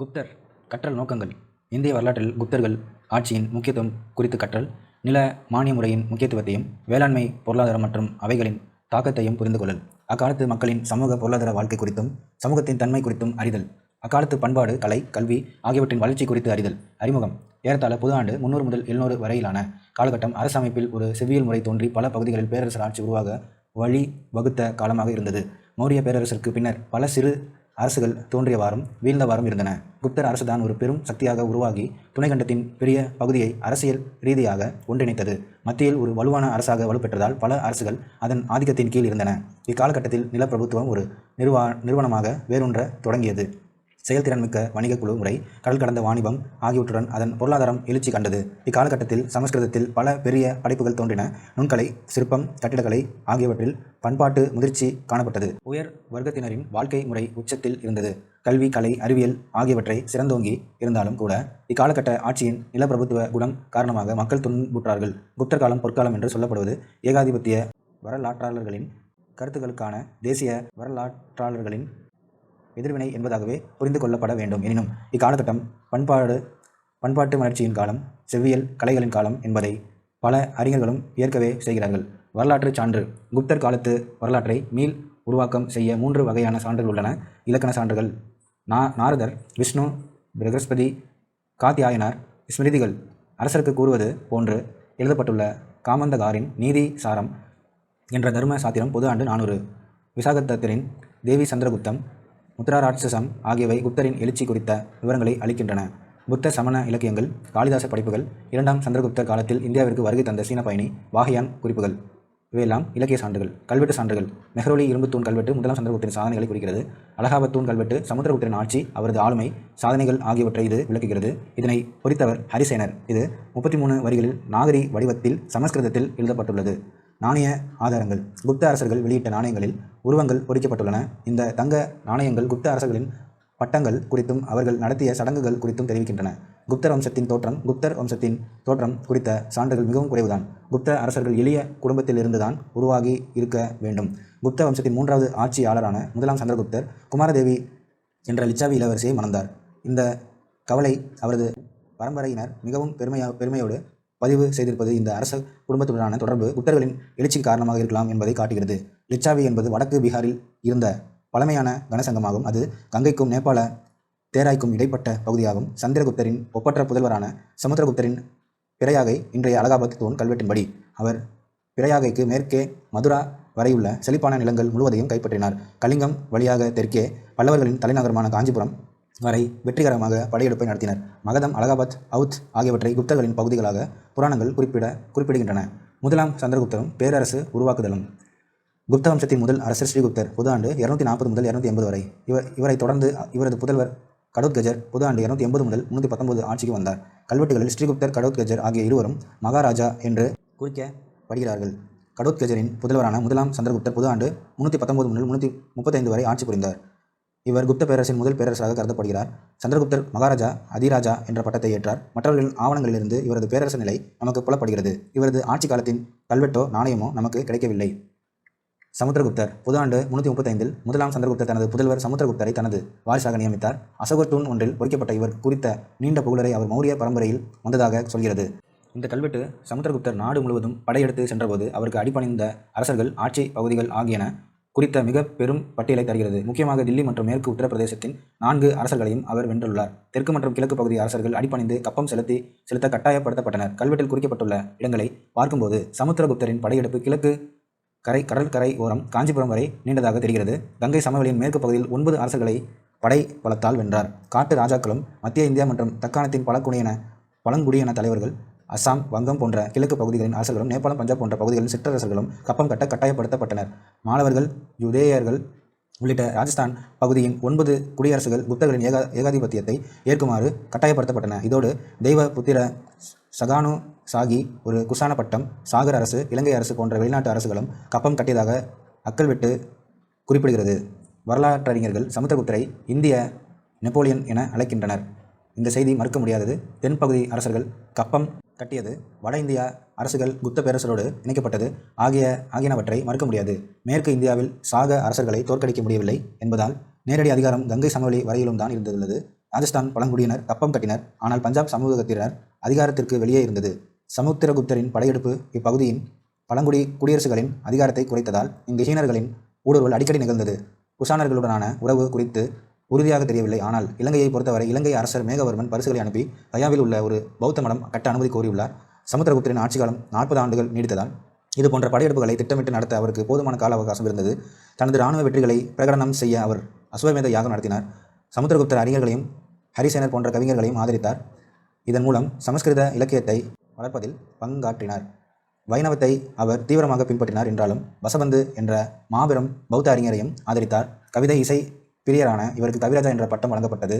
குப்தர் கற்றல் நோக்கங்கள். இந்திய வரலாற்றில் குப்தர்கள் ஆட்சியின் முக்கியத்துவம் குறித்து கற்றல், நில மானிய முறையின் முக்கியத்துவத்தையும், வேளாண்மை, பொருளாதாரம் மற்றும் அவைகளின் தாக்கத்தையும் புரிந்து கொள்ளல், அக்காலத்து மக்களின் சமூக பொருளாதார வாழ்க்கை குறித்தும் சமூகத்தின் தன்மை குறித்தும் அறிதல், அக்காலத்து பண்பாடு, கலை, கல்வி ஆகியவற்றின் வளர்ச்சி குறித்து அறிதல். அறிமுகம். ஏறத்தாழ பொது ஆண்டு 300 முதல் 700 வரையிலான காலகட்டம் அரசமைப்பில் ஒரு செவ்வியல் முறை தோன்றி பல பகுதிகளில் பேரரசர் ஆட்சி உருவாக வழி வகுத்த காலமாக இருந்தது. மௌரிய பேரரசிற்கு பின்னர் பல சிறு அரசுகள் தோன்றியவாறும் வீழ்ந்தவாறும் இருந்தன. குப்தர் அரசுதான் ஒரு பெரும் சக்தியாக உருவாகி துணைக்கண்டத்தின் பெரிய பகுதியை அரசியல் ரீதியாக ஒன்றிணைத்தது. மத்தியில் ஒரு வலுவான அரசாக வலுப்பெற்றதால் பல அரசுகள் அதன் ஆதிக்கத்தின் கீழ் இருந்தன. இக்காலகட்டத்தில் நிலப்பிரபுத்துவம் ஒரு நிறுவனமாக வேரூன்ற தொடங்கியது. செயல்திறன்மிக்க வணிக குழு முறை, கடல் கடந்த வாணிபம் ஆகியவற்றுடன் அதன் பொருளாதாரம் எழுச்சி கண்டது. இக்காலகட்டத்தில் சமஸ்கிருதத்தில் பல பெரிய படைப்புகள் தோன்றின. நுண்கலை, சிற்பம், கட்டிடக்கலை ஆகியவற்றில் பண்பாட்டு முதிர்ச்சி காணப்பட்டது. உயர் வர்க்கத்தினரின் வாழ்க்கை முறை உச்சத்தில் இருந்தது. கல்வி, கலை, அறிவியல் ஆகியவற்றை சிறந்தோங்கி இருந்தாலும் கூட இக்காலகட்ட ஆட்சியின் நிலப்பிரபுத்துவ குணம் காரணமாக மக்கள் துன்புற்றார்கள். குப்தர் காலம் பொற்காலம் என்று சொல்லப்படுவது ஏகாதிபத்திய வரலாற்றாளர்களின் கருத்துக்களுக்கான தேசிய வரலாற்றாளர்களின் எதிர்வினை என்பதாகவே புரிந்து கொள்ளப்பட வேண்டும். எனினும் இக்காலகட்டம் பண்பாட்டு வளர்ச்சியின் காலம், செவ்வியல் கலைகளின் காலம் என்பதை பல அறிஞர்களும் ஏற்கவே செய்கிறார்கள். வரலாற்று சான்று. குப்தர் காலத்து வரலாற்றை மீள் உருவாக்கம் செய்ய 3 வகையான சான்றுகள் உள்ளன. இலக்கண சான்றுகள். நாரதர், விஷ்ணு, பிரகஸ்பதி, காத்யாயனார் ஸ்மிருதிகள். அரசருக்கு கூறுவது போன்று எழுதப்பட்டுள்ள காமந்தகாரின் நீதி சாரம் என்ற தர்ம சாத்திரம் பொது ஆண்டு 400. விசாகதத்தரின் தேவி சந்திரகுப்தம், முத்ராராட்சசம் ஆகியவை குப்தரின் எழுச்சி குறித்த விவரங்களை அளிக்கின்றன. புத்த சமண இலக்கியங்கள். காளிதாச படைப்புகள். 2ஆம் சந்திரகுப்தர் காலத்தில் இந்தியாவிற்கு வருகை தந்த சீன பயணி வாஹயான் குறிப்புகள். இவையெல்லாம் இலக்கிய சான்றுகள். கல்வெட்டு சான்றுகள். மெஹ்ரோலி இரும்பு தூண் கல்வெட்டு முதலாம் சந்திரகுப்தரின் சாதனைகளை குறிக்கிறது. அலகாபாத் தூண் கல்வெட்டு சமுத்திரகுப்தரின் ஆட்சி, அவரது ஆளுமை, சாதனைகள் ஆகியவற்றை இது விளக்குகிறது. இதனை பொறித்தவர் ஹரிசேனர். இது 33 வரிகளில் நாகரி வடிவத்தில் சமஸ்கிருதத்தில் எழுதப்பட்டுள்ளது. நாணய ஆதாரங்கள். குப்த அரசர்கள் வெளியிட்ட நாணயங்களில் உருவங்கள் பொறிக்கப்பட்டுள்ளன. இந்த தங்க நாணயங்கள் குப்த அரசர்களின் பட்டங்கள் குறித்தும் அவர்கள் நடத்திய சடங்குகள் குறித்தும் தெரிவிக்கின்றன. குப்தர் வம்சத்தின் தோற்றம் குறித்த சான்றுகள் மிகவும் குறைவுதான். குப்த அரசர்கள் எளிய குடும்பத்தில் இருந்துதான் உருவாகி இருக்க வேண்டும். குப்த வம்சத்தின் 3வது ஆட்சியாளரான முதலாம் சந்திரகுப்தர் குமாரதேவி என்ற லிச்சாவி இளவரசியை மணந்தார். இந்த கவலை அவரது பரம்பரையினர் மிகவும் பெருமையோடு பதிவு செய்திருப்பது இந்த அரச குடும்பத்துடனான தொடர்பு குப்தர்களின் எழுச்சிக்கு காரணமாக இருக்கலாம் என்பதை காட்டுகிறது. லிச்சாவி என்பது வடக்கு பீகாரில் இருந்த பழமையான கனசங்கமாகும். அது கங்கைக்கும் நேபாள தேராய்க்கும் இடைப்பட்ட பகுதியாகும். சந்திரகுப்தரின் ஒப்பற்ற புதல்வரான சமுத்திரகுப்தரின் பிரயாகை இன்றைய அலகாபாத் தூண் கல்வெட்டின்படி அவர் பிரயாகைக்கு மேற்கே மதுரா வரையுள்ள செழிப்பான நிலங்கள் முழுவதையும் கைப்பற்றினார். கலிங்கம் வழியாக தெற்கே பல்லவர்களின் தலைநகரமான காஞ்சிபுரம் வரை வெற்றிகரமாக படையெடுப்பை நடத்தினர். மகதம், அலகாபாத், அவுத் ஆகியவற்றை குப்தர்களின் பகுதிகளாக புராணங்கள் குறிப்பிடுகின்றன. முதலாம் சந்திரகுப்தரும் பேரரசு உருவாக்குதலும். குப்த வம்சத்தின் முதல் அரசர் ஸ்ரீகுப்தர். பொது ஆண்டு 240 முதல் 280 வரை. இவரை தொடர்ந்து இவரது புதல்வர் கடோத்கஜர் பொது ஆண்டு 280 முதல் 319 ஆட்சிக்கு வந்தார். கல்வெட்டுகளில் ஸ்ரீகுப்தர், கடோத்கஜர் ஆகிய இருவரும் மகாராஜா என்று குறிக்கப்படுகிறார்கள். கடோத்கஜரின் புதல்வரான முதலாம் சந்திரகுப்தர் பொது ஆண்டு 319 முதல் 335 வரை ஆட்சி புரிந்தார். இவர் குப்த பேரரசின் முதல் பேரரசராக கருதப்படுகிறார். சந்திரகுப்தர் மகாராஜா, அதிராஜா என்ற பட்டத்தை ஏற்றார். மற்றவர்களின் ஆவணங்களிலிருந்து இவரது பேரரசு நிலை நமக்கு புலப்படுகிறது. இவரது ஆட்சி காலத்தின் கல்வெட்டோ நாணயமோ நமக்கு கிடைக்கவில்லை. சமுத்திரகுப்தர் பொது ஆண்டு 335 முதலாம் சந்திரகுப்தர் தனது புதல்வர் சமுத்திரகுப்தரை தனது வாரிசாக நியமித்தார். அசோகர் தூண் ஒன்றில் பொறிக்கப்பட்ட இவர் குறித்த நீண்ட புகழரை அவர் மௌரிய பரம்பரையில் வந்ததாக சொல்கிறது. இந்த கல்வெட்டு சமுத்திரகுப்தர் நாடு முழுவதும் படையெடுத்து சென்றபோது அவருக்கு அடிபணிந்த அரசர்கள், ஆட்சி பகுதிகள் ஆகியன குறித்த மிக பெரும் பட்டியலை தருகிறது. முக்கியமாக தில்லி மற்றும் மேற்கு உத்தரப்பிரதேசத்தின் 4 அரசர்களையும் அவர் வென்றுள்ளார். தெற்கு மற்றும் கிழக்கு பகுதி அரசர்கள் அடிபணிந்து கப்பம் செலுத்த கட்டாயப்படுத்தப்பட்டனர். கல்வெட்டில் குறிக்கப்பட்டுள்ள இடங்களை பார்க்கும்போது சமுத்திரகுப்தரின் படையெடுப்பு கிழக்கு கடற்கரை ஓரம் காஞ்சிபுரம் வரை நீண்டதாக தெரிகிறது. கங்கை சமவெளியின் மேற்கு பகுதியில் 9 அரசர்களை படை பலத்தால் வென்றார். காட்டு ராஜாக்களும் மத்திய இந்தியா மற்றும் தக்காணத்தின் பழங்குடியின தலைவர்கள், அஸ்ஸாம், வங்கம் போன்ற கிழக்கு பகுதிகளின் அரசர்களும், நேபாளம், பஞ்சாப் போன்ற பகுதிகளின் சிற்றரசர்களும் கப்பம் கட்ட கட்டாயப்படுத்தப்பட்டனர். மாலவர்கள், யூதேயர்கள் உள்ளிட்ட ராஜஸ்தான் பகுதியின் 9 குடியரசுகள் குப்தர்களின் ஏகாதிபத்தியத்தை ஏற்குமாறு கட்டாயப்படுத்தப்பட்டன. இதோடு தெய்வ புத்திர சகானு சாகி, ஒரு குசான பட்டம், சாகர் அரசு, இலங்கை அரசு போன்ற வெளிநாட்டு அரசுகளும் கப்பம் கட்டியதாக அக்கல்வெட்டு குறிப்பிடுகிறது. வரலாற்றறிஞர்கள் சமுத்திரகுப்தரை இந்திய நெப்போலியன் என அழைக்கின்றனர். இந்த செய்தி மறுக்க முடியாதது. தென்பகுதி அரசர்கள் கப்பம் கட்டியது, வட இந்தியா அரசுகள் குப்த பேரரசரோடு இணைக்கப்பட்டது ஆகியனவற்றை மறுக்க முடியாது. மேற்கு இந்தியாவில் சாக அரசர்களை தோற்கடிக்க முடியவில்லை என்பதால் நேரடி அதிகாரம் கங்கை சமவெளி வரையிலும் தான் இருந்துள்ளது. ராஜஸ்தான் பழங்குடியினர் கப்பம் கட்டினர். ஆனால் பஞ்சாப் சமூகத்தினர் அதிகாரத்திற்கு வெளியே இருந்தது. சமுத்திரகுப்தரின் படையெடுப்பு இப்பகுதியின் பழங்குடி குடியரசுகளின் அதிகாரத்தை குறைத்ததால் இங்கு ஹீனர்களின் ஊடுருவல் அடிக்கடி நிகழ்ந்தது. குஷானர்களுடனான உறவு குறித்து உறுதியாக தெரியவில்லை. ஆனால் இலங்கையை பொறுத்தவரை இலங்கை அரசர் மேகவர்மன் பரிசுகளை அனுப்பி கயாவில் உள்ள ஒரு பௌத்த மடம் கட்ட அனுமதி கோரியுள்ளார். சமுத்திரகுப்தரின் ஆட்சிக்காலம் 40 ஆண்டுகள் நீடித்ததால் இது போன்ற படையெடுப்புகளை திட்டமிட்டு நடத்த அவருக்கு போதுமான கால அவகாசம் இருந்தது. தனது இராணுவ வெற்றிகளை பிரகடனம் செய்ய அவர் அஸ்வமேத யாகம் நடத்தினார். சமுத்திரகுப்தர் அறிஞர்களையும் ஹரிசேனர் போன்ற கவிஞர்களையும் ஆதரித்தார். இதன் மூலம் சமஸ்கிருத இலக்கியத்தை வளர்ப்பதில் பங்காற்றினார். வைணவத்தை அவர் தீவிரமாக பின்பற்றினார் என்றாலும் பசபந்து என்ற மாபெரும் பௌத்த அறிஞரையும் ஆதரித்தார். கவிதை இசை பிரியரான இவருக்கு கவிராஜா என்ற பட்டம் வழங்கப்பட்டது.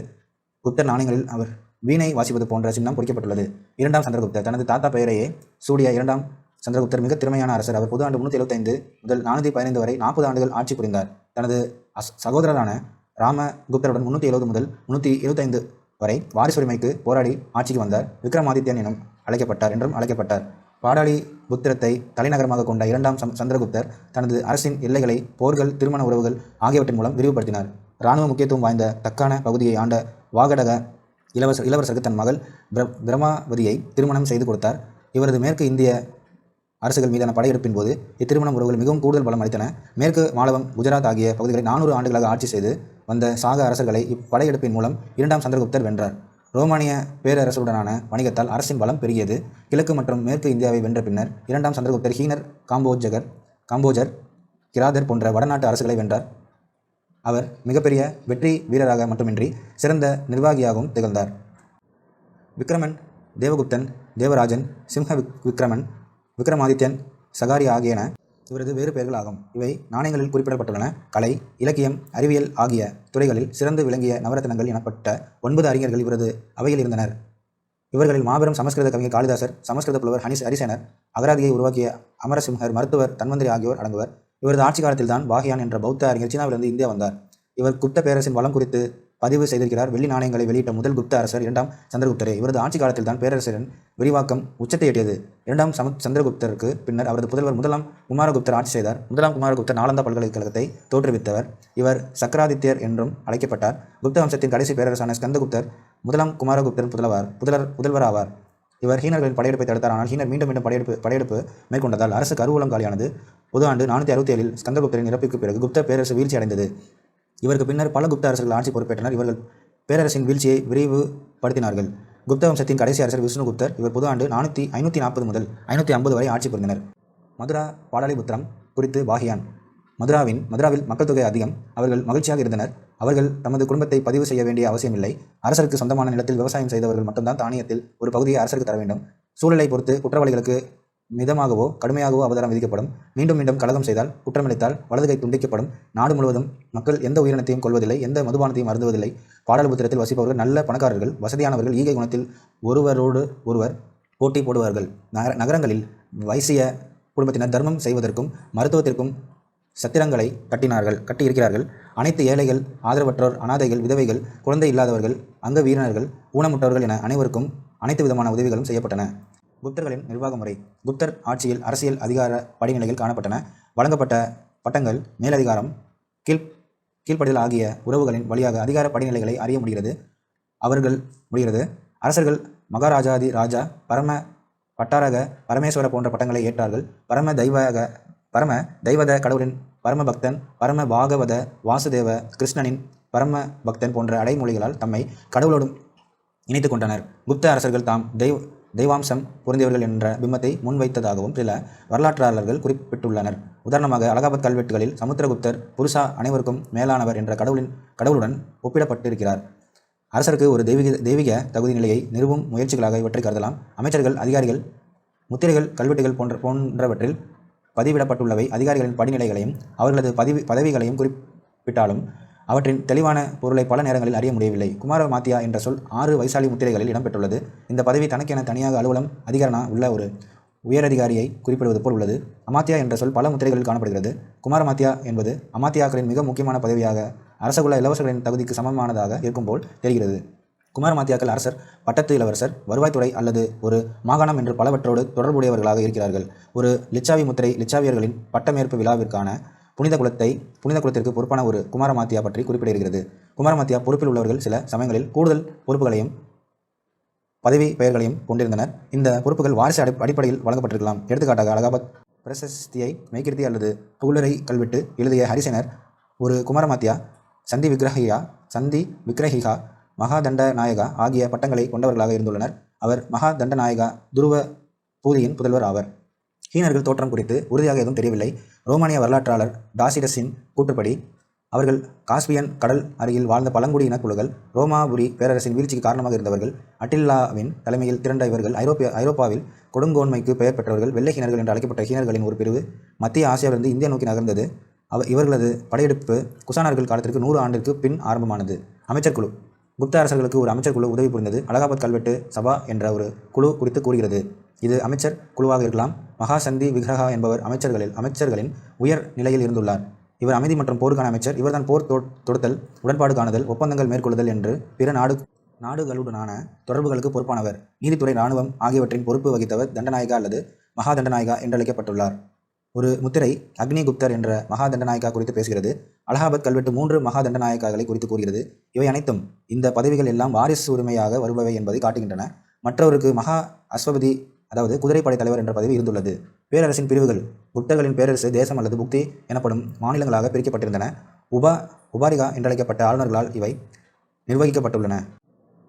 குப்தர் நாணயங்களில் அவர் வீணை வாசிப்பது போன்ற சின்னம் பொறிக்கப்பட்டுள்ளது. 2ஆம் சந்திரகுப்தர் தனது தாத்தா பெயரையே சூடிய 2ஆம் சந்திரகுப்தர் மிக திறமையான அரசர். அவர் பொது ஆண்டு 375 முதல் 415 வரை 40 ஆண்டுகள் ஆட்சி புரிந்தார். தனது சகோதரரான ராமகுப்தருடன் 370 முதல் 325 வரை வாரிசுரிமைக்கு போராடி ஆட்சிக்கு வந்தார். விக்ரமாதித்யன் என்றும் அழைக்கப்பட்டார். பாடாலி புத்திரத்தை தலைநகரமாக கொண்ட 2ஆம் சந்திரகுப்தர் தனது அரசின் எல்லைகளை போர்கள், திருமண உறவுகள் ஆகியவற்றின் மூலம் விரிவுபடுத்தினார். இராணுவ முக்கியத்துவம் வாய்ந்த தக்கான பகுதியை ஆண்ட வாகடக இளவரசருக்கு தன் மகள் பிரமாவதியை திருமணம் செய்து கொடுத்தார். இவரது மேற்கு இந்திய அரசுகள் மீதான படையெடுப்பின் போது இத்திருமணம் உறவுகள் மிகவும் கூடுதல் பலம் அளித்தன. மேற்கு மாலவம், குஜராத் ஆகிய பகுதிகளை 400 ஆண்டுகளாக ஆட்சி செய்து வந்த சாக அரசர்களை இப்படையெடுப்பின் மூலம் 2ஆம் சந்திரகுப்தர் வென்றார். ரோமானிய பேரரசுடனான வணிகத்தால் அரசின் பலம் பெருகியது. கிழக்கு மற்றும் மேற்கு இந்தியாவை வென்ற பின்னர் 2ஆம் சந்திரகுப்தர் ஹீனர், காம்போஜர், கிராதர் போன்ற வடநாட்டு அரசுகளை வென்றார். அவர் மிகப்பெரிய வெற்றி வீரராக மட்டுமின்றி சிறந்த நிர்வாகியாகவும் திகழ்ந்தார். விக்ரமன், தேவகுப்தன், தேவராஜன், சிம்ஹ விக்ரமன், விக்ரமாதித்யன், சகாரியா ஆகியன இவரது வேறு பெயர்கள் ஆகும். இவை நாணயங்களில் குறிப்பிடப்பட்டுள்ளன. கலை, இலக்கியம், அறிவியல் ஆகிய துறைகளில் சிறந்து விளங்கிய நவரத்னங்கள் எனப்பட்ட 9 அறிஞர்கள் இவரது அவையில் இருந்தனர். இவர்களில் மாபெரும் சமஸ்கிருத கவிஞர் காளிதாசர், சமஸ்கிருத புலவர் ஹரிசேனர், அகராதியை உருவாக்கிய அமரசிம்ஹர், மருத்துவர் தன்வந்திரி ஆகியோர் அடங்குவர். இவரது ஆட்சி காலத்தில்தான் பாகியான் என்ற பௌத்த அறிஞர் சீனாவிலிருந்து இந்தியா வந்தார். இவர் குப்த பேரரசின் வளம் குறித்து பதிவு செய்திருக்கிறார். வெள்ளி நாணயங்களை வெளியிட்ட முதல் குப்த அரசர் 2ஆம் சந்திரகுப்தரே. இவரது ஆட்சி காலத்தில் தான் பேரரசரின் விரிவாக்கம் உச்சத்தை எட்டியது. 2ஆம் சந்திரகுப்தருக்கு பின்னர் அவரது புதல்வர் 1ஆம் குமாரகுப்தர் ஆட்சி செய்தார். 1ஆம் குமாரகுப்தர் நாலந்தா பல்கலைக்கழகத்தை தோற்றுவித்தவர். இவர் சக்கராதித்யர் என்றும் அழைக்கப்பட்டார். குப்த வம்சத்தின் கடைசி பேரரசான ஸ்கந்தகுப்தர் 1ஆம் குமாரகுப்தர் புதல்வர் ஆவார். இவர் ஹீனர்களின் படையெடுப்பை தடுத்தார். ஆனால் ஹீனர் மீண்டும் படையெடுப்பு மேற்கொண்டதால் அரசு கருவூலம் காலியானது. பொது ஆண்டு 467 ஸ்கந்தகுப்தரின் இறப்புக்கு பிறகு குப்த பேரரசு வீழ்ச்சி அடைந்தது. இவருக்கு பின்னர் பல குப்த அரசர்கள் ஆட்சி பொறுப்பேற்றனர். இவர்கள் பேரரசின் வீழ்ச்சியை விரிவுபடுத்தினார்கள். குப்த வம்சத்தின் கடைசி அரசர் விஷ்ணுகுப்தர். இவர் பொது ஆண்டு 540 முதல் 550 வரை ஆட்சி புரிந்தனர். மதுரா பாடலிபுத்திரம் குறித்து பாகியான். மதுராவில் மக்கள் தொகை அதிகம். அவர்கள் மகிழ்ச்சியாக இருந்தனர். அவர்கள் தமது குடும்பத்தை பதிவு செய்ய வேண்டிய அவசியமில்லை. அரசருக்கு சொந்தமான நிலத்தில் விவசாயம் செய்தவர்கள் மட்டும்தான் தானியத்தில் ஒரு பகுதியை அரசருக்கு தர வேண்டும். சூழலை பொறுத்து குற்றவாளிகளுக்கு மிதமாகவோ கடுமையாகவோ அவதாரம் விதிக்கப்படும். மீண்டும் கலகம் செய்தால், குற்றமிழைத்தால் வலது கை துண்டிக்கப்படும். நாடு முழுவதும் மக்கள் எந்த உயிரினத்தையும் கொள்வதில்லை, எந்த மதுபானத்தையும் அருந்துவதில்லை. பாடலிபுத்திரத்தில் வசிப்பவர்கள் நல்ல பணக்காரர்கள், வசதியானவர்கள், ஈகை குணத்தில் ஒருவரோடு ஒருவர் போட்டி போடுவார்கள். நகரங்களில் வைசிய குடும்பத்தினர் தர்மம் செய்வதற்கும் மருத்துவத்திற்கும் சத்திரங்களை கட்டியிருக்கிறார்கள். அனைத்து ஏழைகள், ஆதரவற்றோர், அனாதைகள், விதவைகள், குழந்தை இல்லாதவர்கள், அங்க வீரர்கள், ஊனமுற்றவர்கள் என அனைவருக்கும் அனைத்து விதமான உதவிகளும் செய்யப்பட்டன. குப்தர்களின் நிர்வாக முறை. குப்தர் ஆட்சியில் அரசியல் அதிகார படிநிலைகள் காணப்பட்டன. வழங்கப்பட்ட பட்டங்கள், மேலதிகாரம், கீழ்ப்படிதல் ஆகிய உறவுகளின் வழியாக அதிகார படிநிலைகளை அறிய முடிகிறது. அரசர்கள் மகாராஜாதி ராஜா, பரம பட்டாரக, பரமேஸ்வர போன்ற பட்டங்களை ஏற்றார்கள். பரம தெய்வத கடவுளின் பரம பக்தன், பரம பாகவத, வாசுதேவ கிருஷ்ணனின் பரம பக்தன் போன்ற அடைமொழிகளால் தம்மை கடவுளோடும் இணைத்து கொண்டனர். குப்த அரசர்கள் தாம் தெய்வாம்சம் பொருந்தியவர்கள் என்ற பிம்பத்தை முன்வைத்ததாகவும் சில வரலாற்றாளர்கள் குறிப்பிட்டுள்ளனர். உதாரணமாக, அலகாபாத் கல்வெட்டுகளில் சமுத்திரகுப்தர் புருஷா அனைவருக்கும் மேலானவர் என்ற கடவுளுடன் ஒப்பிடப்பட்டிருக்கிறார். அரசருக்கு ஒரு தெய்வீக தகுதி நிலையை நிறுவும் முயற்சிகளாக இவற்றை கருதலாம். அமைச்சர்கள், அதிகாரிகள், முத்திரைகள், கல்வெட்டுகள் போன்றவற்றில் பதிவிடப்பட்டுள்ளவை அதிகாரிகளின் படிநிலைகளையும் அவர்களது பதவிகளையும் குறிப்பிட்டாலும் அவற்றின் தெளிவான பொருளை பல நேரங்களில் அறிய முடியவில்லை. குமார மாத்தியா என்ற சொல் 6 வைசாலி முத்திரைகளில் இடம்பெற்றுள்ளது. இந்த பதவி தனக்கென தனியாக அலுவலம், அதிகாரனா உள்ள ஒரு உயரதிகாரியை குறிப்பிடுவது போல் உள்ளது. அமாத்தியா என்ற சொல் பல முத்திரைகளில் காணப்படுகிறது. குமாரமாத்தியா என்பது அமாத்தியாக்களின் மிக முக்கியமான பதவியாக அரசகுல இளவரசர்களின் தகுதிக்கு சமமானதாக இருக்கும் போல் தெரிகிறது. குமாரமாத்தியாக்கள் அரசர், பட்டத்து இளவரசர், வருவாய்த்துறை அல்லது ஒரு மாகாணம் என்று பலவற்றோடு தொடர்புடையவர்களாக இருக்கிறார்கள். ஒரு லிச்சாவி முத்திரை லிச்சாவியர்களின் பட்டமேற்பு விழாவிற்கான புனித குலத்திற்கு பொறுப்பான ஒரு குமாரமாத்தியா பற்றி குறிப்பிடுகிறது. குமாரமாத்தியா பொறுப்பில் உள்ளவர்கள் சில சமயங்களில் கூடுதல் பொறுப்புகளையும் பதவி பெயர்களையும் கொண்டிருந்தனர். இந்த பொறுப்புகள் வாரிசு அடிப்படையில் வழங்கப்பட்டிருக்கலாம். எடுத்துக்காட்டாக அலகாபாத் பிரசஸ்தியை மெய்கிருத்தி அல்லது புகழுரை கல்வெட்டு எழுதிய ஹரிசேனர் ஒரு குமாரமாத்தியா, சந்தி விக்ரஹிகா, மகாதண்ட நாயகா ஆகிய பட்டங்களை கொண்டவர்களாக இருந்துள்ளனர். அவர் மகாதண்ட நாயகா துருவ பூதியின் புதல்வர் ஆவர். ஹீனர்கள் தோற்றம் குறித்து உறுதியாக எதுவும் தெரியவில்லை. ரோமானிய வரலாற்றாளர் டாசிடஸின் கூற்றுப்படி அவர்கள் காஸ்பியன் கடல் அருகில் வாழ்ந்த பழங்குடி இனக்குழுக்கள். ரோமாபுரி பேரரசின் வீழ்ச்சிக்கு காரணமாக இருந்தவர்கள். அட்டில்லாவின் தலைமையில் திரண்ட இவர்கள் ஐரோப்பாவில் கொடுங்கோன்மைக்கு பெயர் பெற்றவர்கள். வெள்ளை ஹீனர்கள் என்று அழைக்கப்பட்ட ஹீனர்களின் ஒரு பிரிவு மத்திய ஆசியாவிலிருந்து இந்தியா நோக்கி நகர்ந்தது. இவர்களது படையெடுப்பு குசானர்கள் காலத்திற்கு 100 ஆண்டிற்கு பின் ஆரம்பமானது. அமைச்சர் குழு. குப்த அரசர்களுக்கு ஒரு அமைச்சர் குழு உதவி புரிந்தது. அலகாபாத் கல்வெட்டு சபா என்ற ஒரு குழு குறித்து கூறுகிறது. இது அமைச்சர் குழுவாக இருக்கலாம். மகாசந்தி விக்ரஹா என்பவர் அமைச்சர்களின் உயர் நிலையில் இருந்துள்ளார். இவர் அமைதி மற்றும் போருக்கான அமைச்சர். இவர்தான் போர் தொடுத்தல், உடன்பாடு காணுதல், ஒப்பந்தங்கள் மேற்கொள்ளுதல் என்று பிற நாடுகளுடனான தொடர்புகளுக்கு பொறுப்பானவர். நீதித்துறை, இராணுவம் ஆகியவற்றின் பொறுப்பு வகித்தவர் தண்டநாயகா அல்லது மகாதண்டநாயகா என்றழைக்கப்பட்டுள்ளார். ஒரு முத்திரை அக்னி குப்தர் என்ற மகாதண்டநாயகா குறித்து பேசுகிறது. அலகாபாத் கல்வெட்டு 3 மகாதண்டநாயகாக்களை குறித்து கூறுகிறது. இவை அனைத்தும் இந்த பதவிகள் எல்லாம் வாரிசு உரிமையாக வருபவை என்பதை காட்டுகின்றன. மற்றவருக்கு மகா அஸ்வபதி அதாவது குதிரைப்படை தலைவர் என்ற பதவி இருந்துள்ளது. பேரரசின் பிரிவுகள். குப்தர்களின் பேரரசு தேசம் அல்லது புக்தி எனப்படும் மாநிலங்களாக பிரிக்கப்பட்டிருந்தன. உபாரிகா என்றழைக்கப்பட்ட ஆளுநர்களால் இவை நிர்வகிக்கப்பட்டுள்ளன.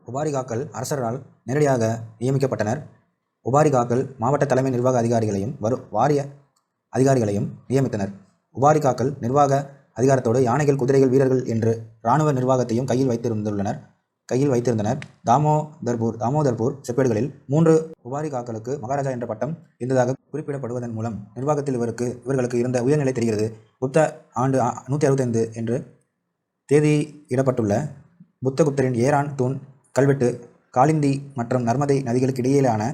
உபாரிகாக்கள் அரசரால் நேரடியாக நியமிக்கப்பட்டனர். உபாரிகாக்கள் மாவட்ட தலைமை நிர்வாக அதிகாரிகளையும் வாரிய அதிகாரிகளையும் நியமித்தனர். உபாரிகாக்கள் நிர்வாக அதிகாரத்தோடு யானைகள், குதிரைகள், வீரர்கள் என்று இராணுவ நிர்வாகத்தையும் கையில் வைத்திருந்தனர். தாமோதர்பூர் செப்பேடுகளில் 3 உபாரிகாக்களுக்கு மகாராஜா என்ற பட்டம் இருந்ததாக குறிப்பிடப்படுவதன் மூலம் நிர்வாகத்தில் இவர்களுக்கு இருந்த உயர்நிலை தெரிகிறது. குப்த ஆண்டு 165 என்று தேதியிடப்பட்டுள்ள புத்தகுப்தரின் ஏரான் தூண் கல்வெட்டு காலிந்தி மற்றும் நர்மதை நதிகளுக்கு இடையிலான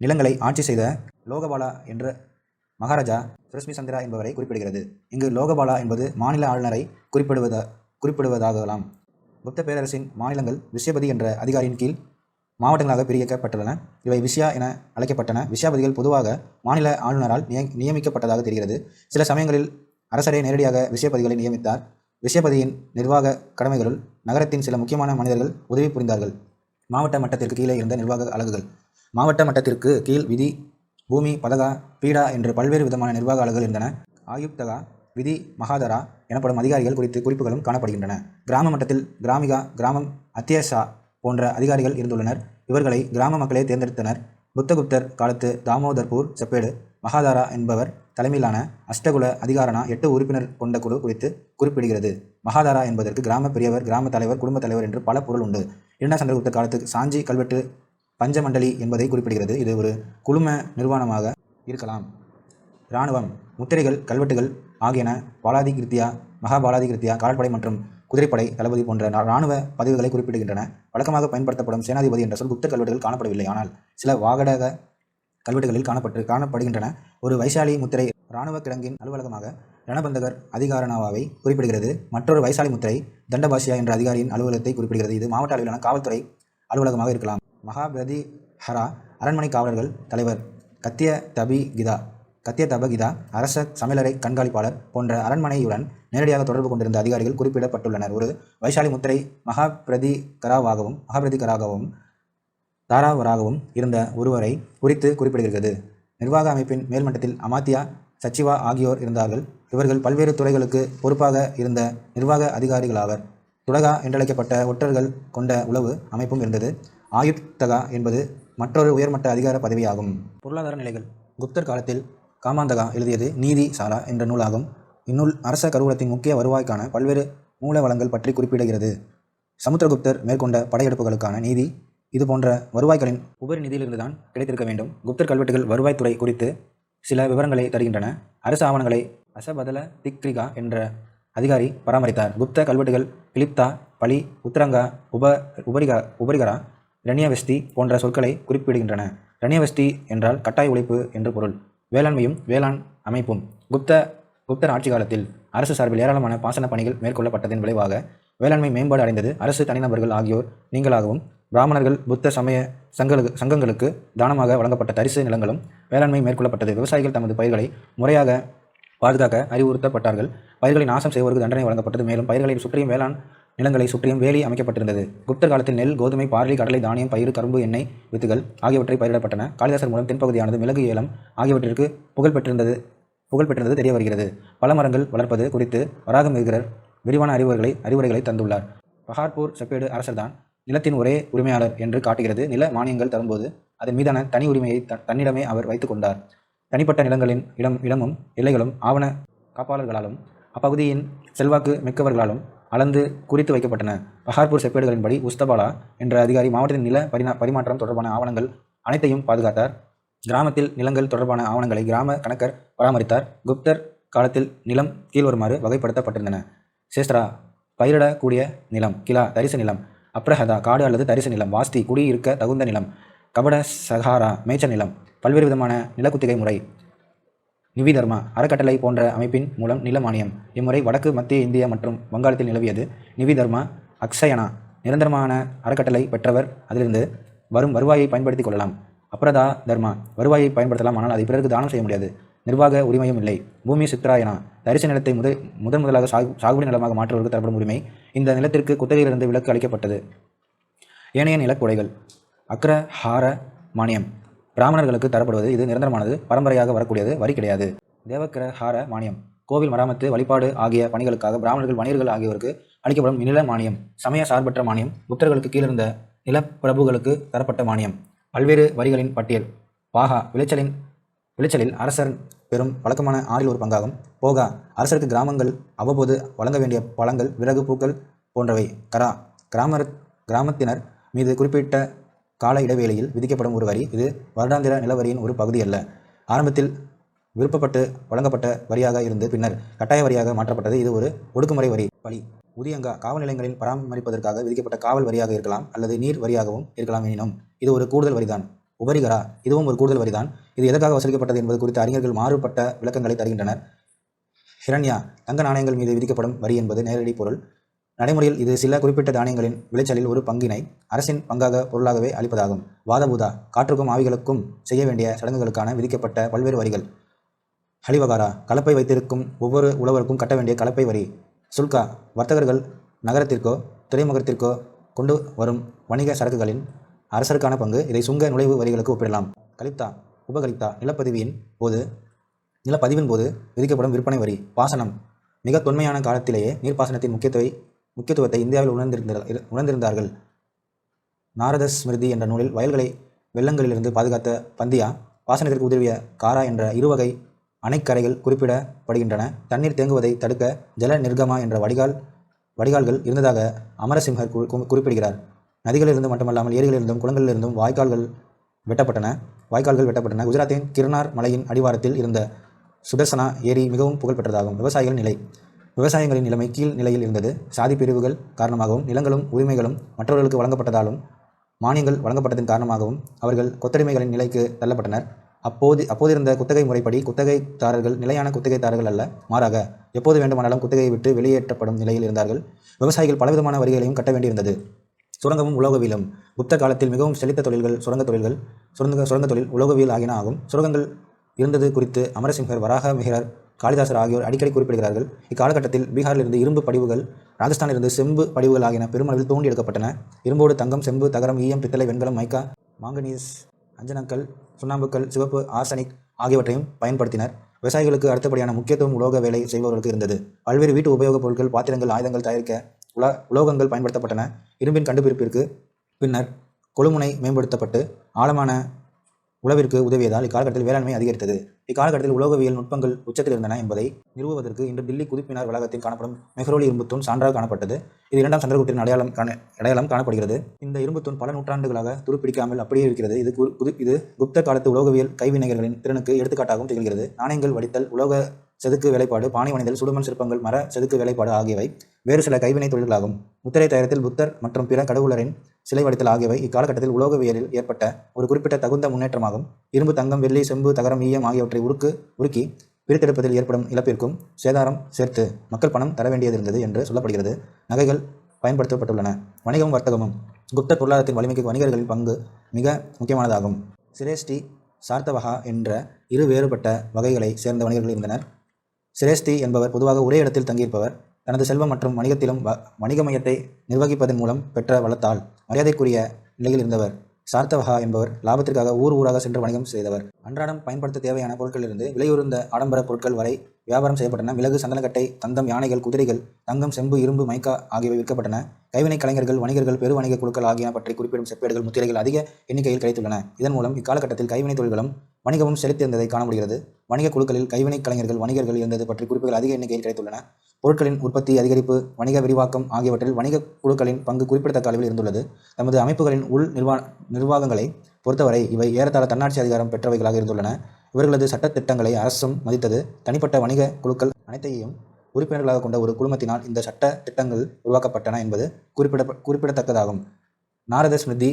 நிலங்களை ஆட்சி செய்த லோகபாலா என்ற மகாராஜா சுரஸ்மிசந்திரா என்பவரை குறிப்பிடுகிறது. இங்கு லோகபாலா என்பது மாநில ஆளுநரை குறிப்பிடுவதாகலாம். குப்த பேரரசின் மாநிலங்கள் விஸ்யபதி என்ற அதிகாரியின் கீழ் மாவட்டங்களாக பிரிக்கப்பட்டுள்ளன. இவை விஸ்யா என அழைக்கப்பட்டன. விஸ்யாபதிகள் பொதுவாக மாநில ஆளுநரால் நியமிக்கப்பட்டதாக தெரிகிறது. சில சமயங்களில் அரசரே நேரடியாக விஸ்யபதிகளை நியமித்தார். விஸ்யபதியின் நிர்வாக கடமைகளுள் நகரத்தின் சில முக்கியமான மனிதர்கள் உதவி புரிந்தார்கள். மாவட்ட மட்டத்திற்கு கீழே இருந்த நிர்வாக அலகுகள். மாவட்ட மட்டத்திற்கு கீழ் விதி, பூமி, பதகா, பீடா என்று பல்வேறு விதமான நிர்வாக அலகுகள் இருந்தன. ஆயுக்தகா, விதி, மகாதரா எனப்படும் அதிகாரிகள் குறித்து குறிப்புகளும் காணப்படுகின்றன. கிராம மட்டத்தில் கிராமிகா, கிராமம் அத்தியசா போன்ற அதிகாரிகள் இருந்துள்ளனர். இவர்களை கிராம மக்களே தேர்ந்தெடுத்தனர். புத்தகுப்தர் காலத்து தாமோதர்பூர் செப்பேடு மகாதாரா என்பவர் தலைமையிலான அஷ்டகுல அதிகாரனா 8 உறுப்பினர் கொண்ட குழு குறித்து குறிப்பிடுகிறது. மகாதாரா என்பதற்கு கிராம பெரியவர், கிராம தலைவர், குடும்ப தலைவர் என்று பல பொருள் உண்டு. 2ஆம் சந்திரகுப்தர் காலத்து சாஞ்சி கல்வெட்டு பஞ்சமண்டலி என்பதை குறிப்பிடுகிறது. இது ஒரு குழும நிர்வாணமாக இருக்கலாம். இராணுவம். முத்திரைகள், கல்வெட்டுகள் ஆகியன பாலாதிகிருத்தியா, மகாபாலாதிகிருத்தியா, கால்படை மற்றும் குதிரைப்படை தளபதி போன்ற இராணுவ பதவிகளை குறிப்பிடுகின்றன. வழக்கமாக பயன்படுத்தப்படும் சேனாதிபதி என்ற சொல் குப்த கல்வெட்டுகள் காணப்படவில்லை. ஆனால் சில வாகடக கல்வெட்டுகளில் காணப்படுகின்றன. ஒரு வைசாலி முத்திரை இராணுவ கிடங்கின் அலுவலகமாக ரணபந்தகர் அதிகாரனாவை குறிப்பிடுகிறது. மற்றொரு வைசாலி முத்திரை தண்டபாஷியா என்ற அதிகாரியின் அலுவலகத்தை குறிப்பிடுகிறது. இது மாவட்ட அளவிலான காவல்துறை அலுவலகமாக இருக்கலாம். மகாபிரதிஹரா அரண்மனை காவலர்கள் தலைவர். கத்திய தபகிதா அரச சமையலறை கண்காணிப்பாளர் போன்ற அரண்மனையுடன் நேரடியாக தொடர்பு கொண்டிருந்த அதிகாரிகள் குறிப்பிடப்பட்டுள்ளனர். ஒரு வைசாலி முத்திரை மகாபிரதிகராகவும் தாராவராகவும் இருந்த ஒருவரை குறித்து குறிப்பிடுகிறது. நிர்வாக அமைப்பின் மேல்மட்டத்தில் அமாத்தியா, சச்சிவா ஆகியோர் இருந்தார்கள். இவர்கள் பல்வேறு துறைகளுக்கு பொறுப்பாக இருந்த நிர்வாக அதிகாரிகளாவர். துடகா என்றழைக்கப்பட்ட ஒற்றர்கள் கொண்ட உளவு அமைப்பும் இருந்தது. ஆயுக்தகா என்பது மற்றொரு உயர்மட்ட அதிகார பதவியாகும். பொருளாதார நிலைகள். குப்தர் காலத்தில் காமாந்தகா எழுதியது நீதி சாரா என்ற நூலாகும். இந்நூல் அரச கருவூலத்தின் முக்கிய வருவாய்க்கான பல்வேறு மூல வளங்கள் பற்றி குறிப்பிடுகிறது. சமுத்திரகுப்தர் மேற்கொண்ட படையெடுப்புகளுக்கான நீதி இது போன்ற வருவாய்களின் உபரி நிதியிலிருந்துதான் கிடைத்திருக்க வேண்டும். குப்தர் கல்வெட்டுகள் வருவாய்த்துறை குறித்து சில விவரங்களை தருகின்றன. அரசு ஆவணங்களை அசபதல திக்ரிகா என்ற அதிகாரி பராமரித்தார். குப்த கல்வெட்டுகள் பிலிப்தா, பலி, உத்தரங்கா, உபரிகரா, ரணியவெஸ்தி போன்ற சொற்களை குறிப்பிடுகின்றன. ரணியவெஸ்தி என்றால் கட்டாய உழைப்பு என்று பொருள். வேளாண்மையும் வேளாண் அமைப்பும். குப்தர் ஆட்சி காலத்தில் அரசு சார்பில் ஏராளமான பாசன பணிகள் மேற்கொள்ளப்பட்டதன் விளைவாக வேளாண்மை மேம்பாடு அடைந்தது. அரசு, தனிநபர்கள் ஆகியோர் நீங்களாகவும் பிராமணர்கள், புத்த சமய சங்கங்களுக்கு தானமாக வழங்கப்பட்ட தரிசு நிலங்களும் வேளாண்மை மேற்கொள்ளப்பட்டது. விவசாயிகள் தமது பயிர்களை முறையாக பாதுகாக்க அறிவுறுத்தப்பட்டார்கள். பயிர்களை நாசம் செய்வோருக்கு தண்டனை வழங்கப்பட்டது. மேலும் பயிர்களை சுற்றியும் வேளாண் நிலங்களை சுற்றியும் வேலி அமைக்கப்பட்டிருந்தது. குப்தர் காலத்தில் நெல், கோதுமை, பார்லி, கடலை, தானியம், பயிறு, கரும்பு, எண்ணெய் வித்துகள் ஆகியவற்றை பயிரிடப்பட்டன. காளிதாசர் மூலம் தென்பகுதியானது மிளகு, ஏலம் ஆகியவற்றிற்கு புகழ் பெற்றிருந்தது தெரிய வருகிறது. பல மரங்கள் வளர்ப்பது குறித்து வராகமிகிரர் விரிவான அறிவுரைகளை தந்துள்ளார். பஹார்பூர் செப்பேடு அரசர்தான் நிலத்தின் ஒரே உரிமையாளர் என்று காட்டுகிறது. நில மானியங்கள் தரும்போது அதன் மீதான தனி உரிமையை தன்னிடமே அவர் வைத்துக் கொண்டார். தனிப்பட்ட நிலங்களின் இடமும் எல்லைகளும் ஆவண காப்பாளர்களாலும் அப்பகுதியின் செல்வாக்கு மிக்கவர்களாலும் அளந்து குறித்து வைக்கப்பட்டன. பஹார்பூர் செப்பேடுகளின்படி உஸ்தபாலா என்ற அதிகாரி மாவட்டத்தின் நில பரிமாற்றம் தொடர்பான ஆவணங்கள் அனைத்தையும் பாதுகாத்தார். கிராமத்தில் நிலங்கள் தொடர்பான ஆவணங்களை கிராம கணக்கர் பராமரித்தார். குப்தர் காலத்தில் நிலம் கீழ்வருமாறு வகைப்படுத்தப்பட்டிருந்தன. சேஸ்திரா பயிரிடக்கூடிய நிலம், கிலா தரிசு நிலம், அப்ரஹதா காடு அல்லது தரிசு நிலம், வாஸ்தி குடியிருக்க தகுந்த நிலம், கபட சகாரா மேய்ச்சல் நிலம், பல்வேறு விதமான நிலக்குத்திகை முறை, நிவிதர்மா அறக்கட்டளை போன்ற அமைப்பின் மூலம் நில மானியம். இம்முறை வடக்கு மத்திய இந்தியா மற்றும் வங்காளத்தில் நிலவியது. நிவிதர்மா அக்ஷயனா நிரந்தரமான அறக்கட்டளை பெற்றவர் அதிலிருந்து வரும் வருவாயை பயன்படுத்திக் கொள்ளலாம். அப்ரதா தர்மா வருவாயை பயன்படுத்தலாம், ஆனால் அதை பிறருக்கு தானம் செய்ய முடியாது. நிர்வாக உரிமையும் இல்லை. பூமி சித்ராயனா தரிசு நிலத்தை முதலாக சாகுபடி நிலமாக மாற்றுவதற்கு தரப்படும் உரிமை. இந்த நிலத்திற்கு குத்தகையிலிருந்து விலக்கு அளிக்கப்பட்டது. ஏனைய நிலக்குடைகள். அக்ரஹார மானியம் பிராமணர்களுக்கு தரப்படுவது. இது நிரந்தரமானது, பரம்பரையாக வரக்கூடியது, வரி கிடையாது. தேவக்கிரஹார மானியம் கோவில் மராமத்து, வழிபாடு ஆகிய பணிகளுக்காக பிராமணர்கள், வணிகர்கள் ஆகியோருக்கு அளிக்கப்படும் நில மானியம். சமய சார்பற்ற மானியம் புத்தர்களுக்கு கீழிருந்த நிலப்பிரபுகளுக்கு தரப்பட்ட மானியம். பல்வேறு வரிகளின் பட்டியல். பாகா விளைச்சலில் அரசர் பெறும் வழக்கமான 1/6 பங்காகும். போகா அரசருக்கு கிராமங்கள் அவ்வப்போது வழங்க வேண்டிய பழங்கள், விறகு, பூக்கள் போன்றவை. கரா கிராமத்தினர் மீது குறிப்பிட்ட கால இடைவேளையில் விதிக்கப்படும் ஒரு வரி. இது வருடாந்திர நிலவரியின் ஒரு பகுதி அல்ல. ஆரம்பத்தில் விருப்பப்பட்டு வழங்கப்பட்ட வரியாக இருந்து பின்னர் கட்டாய வரியாக மாற்றப்பட்டது. இது ஒரு ஒடுக்குமுறை வரி. பலி உதியங்கா காவல் நிலையங்களில் பராமரிப்பதற்காக விதிக்கப்பட்ட காவல் வரியாக இருக்கலாம் அல்லது நீர் வரியாகவும் இருக்கலாம். எனினும் இது ஒரு கூடுதல் வரிதான். உபரிகரா இதுவும் ஒரு கூடுதல் வரிதான். இது எதற்காக வசூலிக்கப்பட்டது என்பது குறித்து அறிஞர்கள் மாறுபட்ட விளக்கங்களை தருகின்றனர். ஹிரண்யா தங்க நாணயங்கள் மீது விதிக்கப்படும் வரி என்பது நேரடி பொருள். நடைமுறையில் இது சில குறிப்பிட்ட தானியங்களின் விளைச்சலில் ஒரு பங்கினை அரசின் பங்காக பொருளாகவே அளிப்பதாகும். வாதபூதா காற்றுக்கும் ஆவிகளுக்கும் செய்ய வேண்டிய சடங்குகளுக்கான விதிக்கப்பட்ட பல்வேறு வரிகள். ஹலிவகாரா கலப்பை வைத்திருக்கும் ஒவ்வொரு உழவருக்கும் கட்ட வேண்டிய கலப்பை வரி. சுல்கா வர்த்தகர்கள் நகரத்திற்கோ துறைமுகத்திற்கோ கொண்டு வரும் வணிக சரக்குகளின் அரசருக்கான பங்கு. இதை சுங்க நுழைவு வரிகளுக்கு ஒப்பிடலாம். கலிப்தா உபகலிப்தா நிலப்பதிவின் போது விதிக்கப்படும் விற்பனை வரி. பாசனம் மிக தொன்மையான காலத்திலேயே நீர்ப்பாசனத்தின் முக்கியத்துவத்தை இந்தியாவில் உணர்ந்திருந்தார்கள். நாரத ஸ்மிருதி என்ற நூலில் வயல்களை வெள்ளங்களிலிருந்து பாதுகாத்த பந்தியா, பாசனத்திற்கு உதவிய காரா என்ற இருவகை அணைக்கரைகள் குறிப்பிடப்படுகின்றன. தண்ணீர் தேங்குவதை தடுக்க ஜல நிர்கமா என்ற வடிகால்கள் இருந்ததாக அமரசிம்ஹர் குறிப்பிடுகிறார். நதிகளிலிருந்து மட்டுமல்லாமல் ஏரிகளிலிருந்தும் குளங்களிலிருந்தும் வாய்க்கால்கள் வெட்டப்பட்டன. குஜராத்தின் கிர்னார் மலையின் அடிவாரத்தில் இருந்த சுதர்சனா ஏரி மிகவும் புகழ்பெற்றதாகும். விவசாயிகளின் நிலைமை கீழ் நிலையில் இருந்தது. சாதி பிரிவுகள் காரணமாகவும் நிலங்களும் உரிமைகளும் மற்றவர்களுக்கு வழங்கப்பட்டதாலும் மானியங்கள் வழங்கப்பட்டதன் காரணமாகவும் அவர்கள் கொத்தடிமைகளின் நிலைக்கு தள்ளப்பட்டனர். அப்போதிருந்த குத்தகை முறைப்படி குத்தகைதாரர்கள் நிலையான குத்தகைதாரர்கள் அல்ல, மாறாக எப்போது வேண்டுமானாலும் குத்தகையை விட்டு வெளியேற்றப்படும் நிலையில் இருந்தார்கள். விவசாயிகள் பலவிதமான வரிகளையும் கட்ட வேண்டியிருந்தது. சுரங்கமும் உலோகவியலும். குப்தர் காலத்தில் மிகவும் செழித்த தொழில்கள் சுரங்க தொழில், உலோகவியல் ஆகியன ஆகும். சுரங்கங்கள் இருந்தது குறித்து அமரசிம்ஹர், வராகமிகிரர், காளிதாசர் ஆகியோர் அடிக்கடி குறிப்பிடுகிறார்கள். இக்காலகட்டத்தில் பீகாரிலிருந்து இரும்பு படிவுகள், ராஜஸ்தானிலிருந்து செம்பு படிவுகள் ஆகியன பெருமளவில் தோண்டி எடுக்கப்பட்டன. இரும்போடு தங்கம், செம்பு, தகரம், ஈயம், பித்தளை, வெண்கலம், மைக்கா, மாங்கனீஸ், அஞ்சனக்கல், சுண்ணாம்புக்கல், சிவப்பு, ஆர்சனிக் ஆகியவற்றையும் பயன்படுத்தினர். விவசாயிகளுக்கு அடுத்தபடியான முக்கியத்துவம் உலோக வேலை செய்பவர்களுக்கு இருந்தது. பல்வேறு வீட்டு உபயோகப் பொருட்கள், பாத்திரங்கள், ஆயுதங்கள் தயாரிக்க உலோகங்கள் பயன்படுத்தப்பட்டன. இரும்பின் கண்டுபிடிப்பிற்கு பின்னர் கொழுமுனை மேம்படுத்தப்பட்டு ஆழமான உழவிற்கு உதவியதால் இக்காலகட்டத்தில் வேளாண்மை அதிகரித்தது. இக்காலகட்டத்தில் உலோகவியல் நுட்பங்கள் உச்சத்தில் இருந்தன என்பதை நிறுவுவதற்கு இன்று தில்லி குதுப்பினார் வளாகத்தில் காணப்படும் மெஹ்ரோலி இரும்புத்தூண் சான்றாக காணப்பட்டது. இது 2ஆம் சந்திரகுப்தரின் அடையாளம் காணப்படுகிறது. இந்த இரும்புத்தூண் பல நூற்றாண்டுகளாக துருப்பிடிக்காமல் அப்படியே இருக்கிறது. இது குப்தர் காலத்து உலோகவியல் கைவினைஞர்களின் திறனுக்கு எடுத்துக்காட்டாகவும் திகழ்கிறது. நாணயங்கள் வடித்தல், உலோக செதுக்கு வேலைப்பாடு, பானை வணிதல், சுடுமண் சிற்பங்கள், மர செதுக்கு வேலைப்பாடு ஆகியவை வேறு சில கைவினை தொழில்களாகும். முத்திரை தயாரித்தல், புத்தர் மற்றும் பிற கடவுளரின் சிலை வடித்தல் ஆகியவை இக்காலகட்டத்தில் உலோகவியலில் ஏற்பட்ட ஒரு குறிப்பிட்ட தகுந்த முன்னேற்றமாகும். இரும்பு, தங்கம், வெள்ளி, செம்பு, தகரம், ஈயம் ஆகியவற்றை உருக்கி பிரித்தெடுப்பதில் ஏற்படும் இழப்பிற்கும் சேதாரம் சேர்த்து மக்கள் பணம் தர வேண்டியதிருந்தது என்று சொல்லப்படுகிறது. நகைகள் பயன்படுத்தப்பட்டுள்ளன. வணிகமும் வர்த்தகமும். குப்தர் பொருளாதாரத்தின் வலிமைக்கு வணிகர்களின் பங்கு மிக முக்கியமானதாகும். சிரேஷ்டி, சார்த்தவகா என்ற இரு வேறுபட்ட வகைகளை சேர்ந்த வணிகர்கள் இருந்தனர். சிரேஸ்தி என்பவர் பொதுவாக ஒரே இடத்தில் தங்கியிருப்பவர். தனது செல்வம் மற்றும் வணிகத்திலும் வணிக மையத்தை நிர்வகிப்பதன் மூலம் பெற்ற வளத்தால் மரியாதைக்குரிய நிலையில் இருந்தவர். சார்த்தவஹா என்பவர் லாபத்திற்காக ஊராக சென்று வணிகம் செய்தவர். அன்றாடம் பயன்படுத்த தேவையான பொருட்களிலிருந்து விலையுறந்த ஆடம்பர பொருட்கள் வரை வியாபாரம் செய்யப்பட்டன. மிளகு, சந்தனக்கட்டை, தந்தம், யானைகள், குதிரைகள், தங்கம், செம்பு, இரும்பு, மைக்கா ஆகியவை விற்கப்பட்டன. கைவினை கலைஞர்கள், வணிகர்கள், பெரு வணிக குழுக்கள் ஆகியன பற்றி குறிப்பிடும் செப்பேடுகள், முத்திரைகள் அதிக எண்ணிக்கையில் கிடைத்துள்ளன. இதன் மூலம் இக்காலகட்டத்தில் கைவினை தொழில்களும் வணிகமும் செலுத்தியிருந்ததை காண முடிகிறது. வணிக குழுக்களில் கைவினை கலைஞர்கள், வணிகர்கள் இருந்தது பற்றி குறிப்புகள் அதிக எண்ணிக்கையில் கிடைத்துள்ளன. பொருட்களின் உற்பத்தி அதிகரிப்பு, வணிக விரிவாக்கம் ஆகியவற்றில் வணிக குழுக்களின் பங்கு குறிப்பிடத்தக்க அளவில் இருந்துள்ளது. தமது அமைப்புகளின் உள் நிர்வாகங்களை பொறுத்தவரை இவை ஏறத்தாழ தன்னாட்சி அதிகாரம் பெற்றவைகளாக இருந்துள்ளன. இவர்களது சட்ட திட்டங்களை அரசும் மதித்தது. தனிப்பட்ட வணிக குழுக்கள் அனைத்தையும் உறுப்பினர்களாக கொண்ட ஒரு குழுமத்தினால் இந்த சட்ட திட்டங்கள் உருவாக்கப்பட்டன என்பது குறிப்பிடத்தக்கதாகும். நாரத ஸ்மிருதி,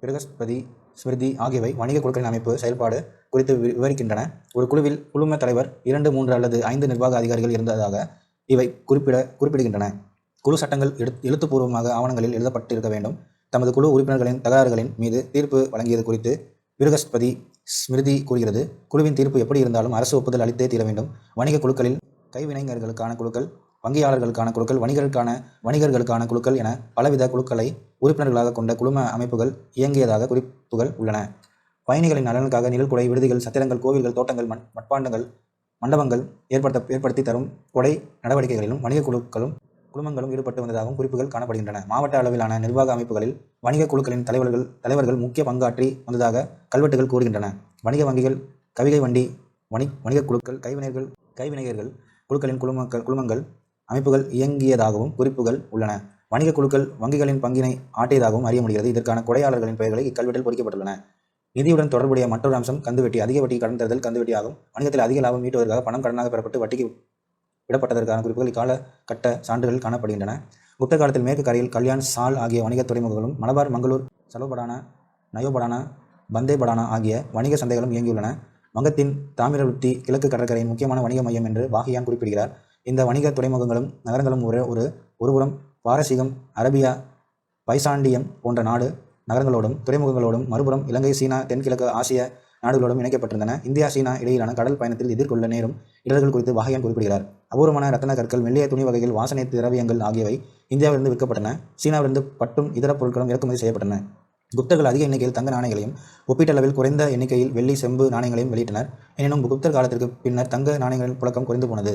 பிரகஸ்பதி ஸ்மிருதி ஆகியவை வணிக குழுக்களின் அமைப்பு, செயல்பாடு குறித்து விவரிக்கின்றன. ஒரு குழுவில் குழும தலைவர், 2, 3 அல்லது 5 நிர்வாக அதிகாரிகள் இருந்ததாக இவை குறிப்பிடுகின்றன. குழு சட்டங்கள் எழுத்துப்பூர்வமாக ஆவணங்களில் எழுதப்பட்டிருக்க வேண்டும். தமது குழு உறுப்பினர்களின் தகராறுகளின் மீது தீர்ப்பு வழங்கியது குறித்து பிரகஸ்பதி ஸ்மிருதி கூறுகிறது. குழுவின் தீர்ப்பு எப்படி இருந்தாலும் அரசு ஒப்புதல் அளித்தே தீர வேண்டும். வணிக குழுக்களில் கைவினைஞர்களுக்கான குழுக்கள், வங்கியாளர்களுக்கான குழுக்கள், வணிகர்களுக்கான குழுக்கள் என பலவித குழுக்களை உறுப்பினர்களாக கொண்ட குழும அமைப்புகள் இயங்கியதாக குறிப்புகள் உள்ளன. பயணிகளின் நலனுக்காக நிழல்குடை, விடுதிகள், சத்திரங்கள், கோவில்கள், தோட்டங்கள், மண்டபங்கள் ஏற்படுத்தி தரும் கொடை நடவடிக்கைகளிலும் வணிக குழுமங்களும் ஈடுபட்டு வந்ததாகவும் குறிப்புகள் காணப்படுகின்றன. மாவட்ட அளவிலான நிர்வாக அமைப்புகளில் வணிக குழுக்களின் தலைவர்கள் முக்கிய பங்காற்றி வந்ததாக கல்வெட்டுகள் கூறுகின்றன. வணிக வங்கிகள், கவிகை வண்டி, வணிக குழுக்கள், கைவினைஞர்கள் குழுக்களின் குழுமங்கள் அமைப்புகள் இயங்கியதாகவும் குறிப்புகள் உள்ளன. வணிக குழுக்கள் வங்கிகளின் பங்கினை ஆட்டியதாகவும் அறிய முடிகிறது. இதற்கான கொடையாளர்களின் பெயர்களை இக்கல்வெட்டில் பொறிக்கப்பட்டுள்ளன. நிதியுடன் தொடர்புடைய மற்றொரு அம்சம் கந்துவட்டி. அதிக வட்டி கடன் தருதல் கந்துவட்டி ஆகும். வணிகத்தில் அதிக லாபம் ஈட்டுவதற்காக பணம் கடனாக பெறப்பட்டு வட்டிக்கு விடப்பட்டதற்கான குறிப்புகள் இக்காலகட்ட சான்றுகளில் காணப்படுகின்றன. குப்தர் காலத்தில் மேற்கு கரையில் கல்யாண், சால் ஆகிய வணிக துறைமுகங்களும், மலபார், மங்களூர், சலோபடானா, நயோபடானா, பந்தேபடானா ஆகிய வணிக சந்தைகளும் இயங்கியுள்ளன. வங்கத்தின் தாமிரபரணி கிழக்கு கடற்கரையின் முக்கியமான வணிக மையம் என்று வாகியான் குறிப்பிடுகிறார். இந்த வணிக துறைமுகங்களும் நகரங்களும் ஒருபுறம் பாரசீகம், அரேபியா, பைசாண்டியம் போன்ற நகரங்களோடும் துறைமுகங்களோடும், மறுபுறம் இலங்கை, சீனா, தென்கிழக்கு ஆசிய நாடுகளோடும் இணைக்கப்பட்டிருந்தன. இந்தியா, சீனா இடையிலான கடல் பயணத்தில் எதிர்கொள்ள நேரும் இடர்கள் குறித்து வாகியான் குறிப்பிடுகிறார். அபூர்வமான ரத்தன கற்கள், மெல்லிய துணி வகைகள், வாசனை திரவியங்கள் ஆகியவை இந்தியாவிலிருந்து விற்கப்பட்டன. சீனாவிலிருந்து பட்டும் இதர பொருட்களும் இறக்குமதி செய்யப்பட்டன. குப்தர்கள் அதிக எண்ணிக்கையில் தங்க நாணயங்களையும் ஒப்பீட்டளவில் குறைந்த எண்ணிக்கையில் வெள்ளி, செம்பு நாணயங்களையும் வெளியிட்டனர். எனினும் குப்தர் காலத்திற்கு பின்னர் தங்க நாணயங்களின் புழக்கம் குறைந்து போனது.